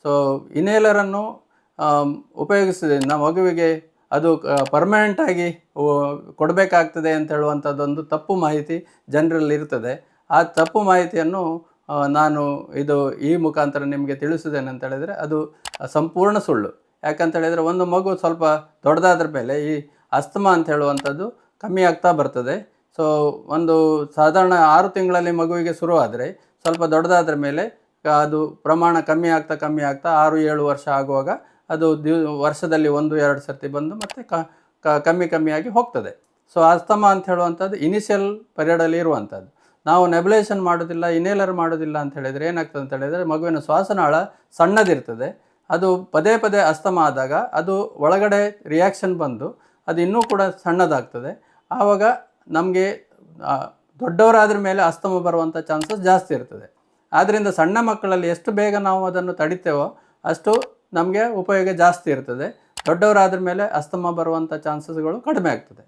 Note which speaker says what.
Speaker 1: So ಇನ್ಹೇಲರನ್ನು ಉಪಯೋಗಿಸೋದ್ರಿಂದ ಮಗುವಿಗೆ ಅದು ಪರ್ಮನೆಂಟಾಗಿ ಕೊಡಬೇಕಾಗ್ತದೆ ಅಂತ ಹೇಳುವಂಥದ್ದೊಂದು ತಪ್ಪು ಮಾಹಿತಿ ಜನರಲ್ಲಿ ಇರ್ತದೆ. ಆ ತಪ್ಪು ಮಾಹಿತಿಯನ್ನು ನಾನು ಈ ಮುಖಾಂತರ ನಿಮಗೆ ತಿಳಿಸೋದೇನು ಅಂತ ಹೇಳಿದರೆ ಅದು ಸಂಪೂರ್ಣ ಸುಳ್ಳು. ಯಾಕಂತ ಹೇಳಿದರೆ ಒಂದು ಮಗು ಸ್ವಲ್ಪ ದೊಡ್ಡದಾದ್ರ ಮೇಲೆ ಈ ಅಸ್ತಮಾ ಅಂತ ಹೇಳುವಂಥದ್ದು ಕಮ್ಮಿ ಆಗ್ತಾ ಬರ್ತದೆ. ಸೊ ಒಂದು ಸಾಧಾರಣ 6 ತಿಂಗಳಲ್ಲಿ ಮಗುವಿಗೆ ಶುರುವಾದರೆ ಸ್ವಲ್ಪ ದೊಡ್ಡದಾದ್ರ ಮೇಲೆ ಅದು ಪ್ರಮಾಣ ಕಮ್ಮಿ ಆಗ್ತಾ 6-7 ವರ್ಷ ಆಗುವಾಗ ಅದು ವರ್ಷದಲ್ಲಿ 1-2 ಸರ್ತಿ ಬಂದು ಮತ್ತು ಕಮ್ಮಿಯಾಗಿ ಹೋಗ್ತದೆ. ಸೊ ಅಸ್ತಮಾ ಅಂತ ಹೇಳುವಂಥದ್ದು ಇನಿಷಿಯಲ್ ಪೀರಿಯಡಲ್ಲಿ ಇರುವಂಥದ್ದು. ನಾವು ನೆಬುಲೈಸೇಷನ್ ಮಾಡೋದಿಲ್ಲ, ಇನ್ಹೇಲರ್ ಮಾಡೋದಿಲ್ಲ ಅಂತ ಹೇಳಿದರೆ ಏನಾಗ್ತದೆ ಅಂತ ಹೇಳಿದರೆ ಮಗುವಿನ ಶ್ವಾಸನಾಳ ಸಣ್ಣದಿರ್ತದೆ. ಅದು ಪದೇ ಪದೇ ಅಸ್ತಮಾ ಆದಾಗ ಅದು ಒಳಗಡೆ ರಿಯಾಕ್ಷನ್ ಬಂದು ಅದು ಇನ್ನೂ ಕೂಡ ಸಣ್ಣದಾಗ್ತದೆ. ಆವಾಗ ನಮಗೆ ದೊಡ್ಡವರಾದ್ರ ಮೇಲೆ ಅಸ್ತಮಾ ಬರುವಂಥ ಚಾನ್ಸಸ್ ಜಾಸ್ತಿ ಇರ್ತದೆ. ಆದ್ದರಿಂದ ಸಣ್ಣ ಮಕ್ಕಳಲ್ಲಿ ಎಷ್ಟು ಬೇಗ ನಾವು ಅದನ್ನು ತಡಿತೇವೋ ಅಷ್ಟು ನಮಗೆ ಉಪಯೋಗ ಜಾಸ್ತಿ ಇರ್ತದೆ. ದೊಡ್ಡವರಾದ್ರ ಮೇಲೆ ಅಸ್ತಮಾ ಬರುವಂಥ ಚಾನ್ಸಸ್ಗಳು ಕಡಿಮೆ ಆಗ್ತದೆ.